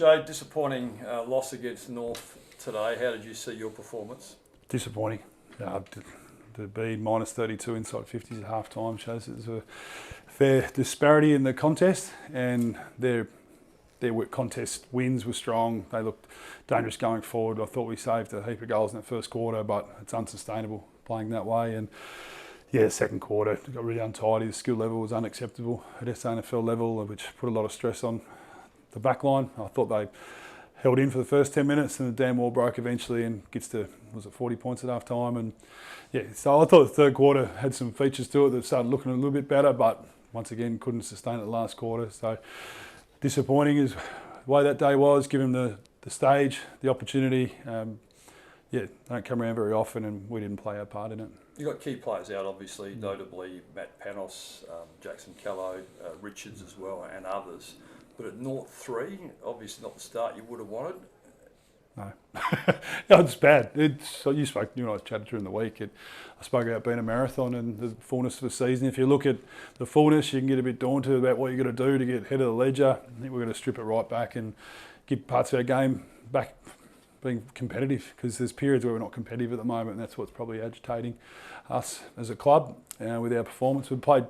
Jade, disappointing loss against North today. How did you see your performance? Disappointing. To be minus 32 inside 50s at half time shows there's a fair disparity in the contest, and their contest wins were strong. They looked dangerous going forward. I thought we saved a heap of goals in the first quarter, but it's unsustainable playing that way. And yeah, second quarter got really untidy. The skill level was unacceptable at SANFL level, which put a lot of stress on the back line. I thought they held in for the first 10 minutes and the damn wall broke eventually and gets to, was it 40 points at half time? And yeah, so I thought the third quarter had some features to it that started looking a little bit better, but once again couldn't sustain it the last quarter. So disappointing is the way that day was, given the stage, the opportunity. Yeah, they don't come around very often and we didn't play our part in it. You got key players out, obviously, notably Matt Panos, Jackson Callow, Richards as well, and others. But at North 3, obviously not the start you would have wanted. No, it's bad. You and I chatted during the week. I spoke about being a marathon and the fullness of the season. If you look at the fullness, you can get a bit daunted about what you've got to do to get ahead of the ledger. I think we're going to strip it right back and get parts of our game back being competitive, because there's periods where we're not competitive at the moment, and that's what's probably agitating us as a club with our performance. We've played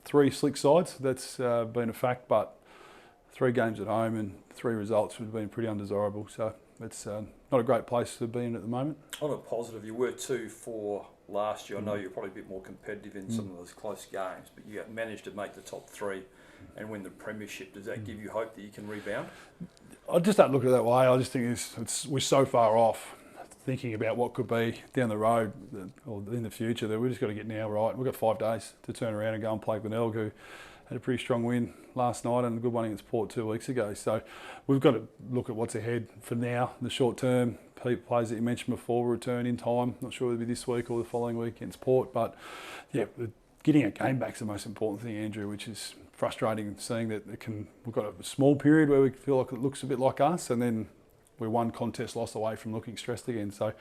3 slick sides. That's been a fact, but 3 games at home and 3 results have been pretty undesirable. So it's not a great place to be in at the moment. On a positive, you were 2-4 last year. I know you're probably a bit more competitive in some of those close games, but you managed to make the top 3 and win the premiership. Does that give you hope that you can rebound? I just don't look at it that way. I just think we're so far off thinking about what could be down the road or in the future that we've just got to get now right. We've got 5 days to turn around and go and play Glenelg, who had a pretty strong win last night and a good one against Port 2 weeks ago. So we've got to look at what's ahead for now, the short term. Players that you mentioned before will return in time. Not sure whether it'll be this week or the following week against Port, but yeah, getting a game back's the most important thing, Andrew, which is frustrating seeing that we've got a small period where we feel like it looks a bit like us, and then we're 1 contest loss away from looking stressed again. So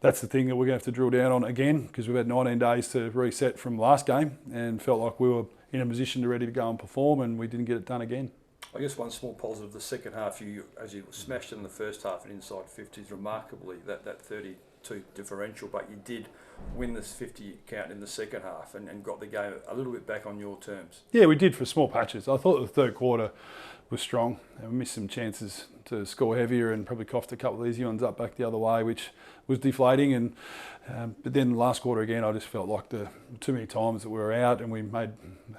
that's the thing that we're going to have to drill down on again, because we've had 19 days to reset from the last game and felt like we were in a position to ready to go and perform, and we didn't get it done again. I guess one small positive, the second half, as you smashed in the first half and inside 50s, remarkably, that 32 differential, but you did win this 50 count in the second half and got the game a little bit back on your terms. Yeah, we did for small patches. I thought the third quarter was strong, and we missed some chances to score heavier and probably coughed a couple of easy ones up back the other way, which was deflating. And but then the last quarter again, I just felt like too many times that we were out and we made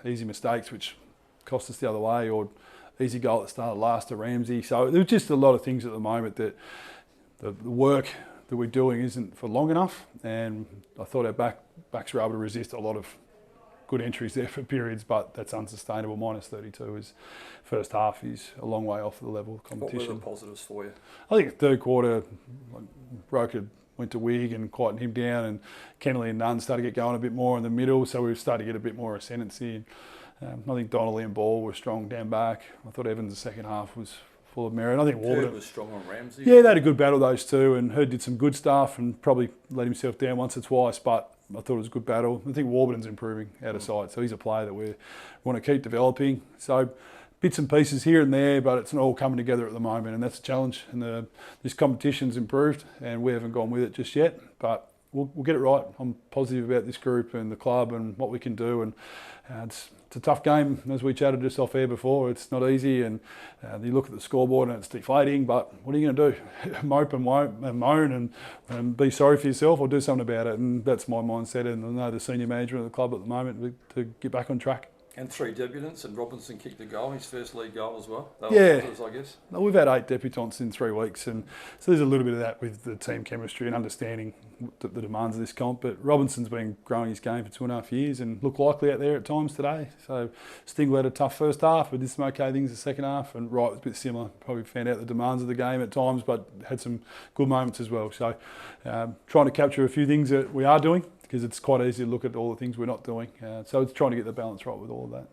easy mistakes which cost us the other way, or easy goal that started last to Ramsey. So there was just a lot of things at the moment that the work that we're doing isn't for long enough, and I thought our backs were able to resist a lot of good entries there for periods, but that's unsustainable. Minus 32 is first half is a long way off the level of competition. What were the positives for you? I think the third quarter, Roker went to Wig and quietened him down, and Kennelly and Nunn started to get going a bit more in the middle, so we started to get a bit more ascendancy. I think Donnelly and Ball were strong down back. I thought Evans' the second half was full of merit. I think Hurd was strong on Ramsey. Yeah, they had a good battle, those two, and Hurd did some good stuff and probably let himself down once or twice, but I thought it was a good battle. I think Warburton's improving out of sight, so he's a player that we want to keep developing. So bits and pieces here and there, but it's not all coming together at the moment, and that's a challenge. And this competition's improved, and we haven't gone with it just yet, but we'll get it right. I'm positive about this group and the club and what we can do, and it's a tough game, as we chatted just off air before. It's not easy, and you look at the scoreboard and it's deflating, but what are you going to do? Mope and moan and be sorry for yourself, or do something about it? And that's my mindset, and I know the senior management of the club at the moment to get back on track. And 3 debutants, and Robinson kicked a goal, his first league goal as well. Yeah, positives, I guess. We've had 8 debutants in 3 weeks, and so there's a little bit of that with the team chemistry and understanding the demands of this comp. But Robinson's been growing his game for 2.5 years and looked likely out there at times today. So Stingle had a tough first half, but did some okay things the second half, and Wright was a bit similar. Probably found out the demands of the game at times, but had some good moments as well. So trying to capture a few things that we are doing, because it's quite easy to look at all the things we're not doing. So it's trying to get the balance right with all of that.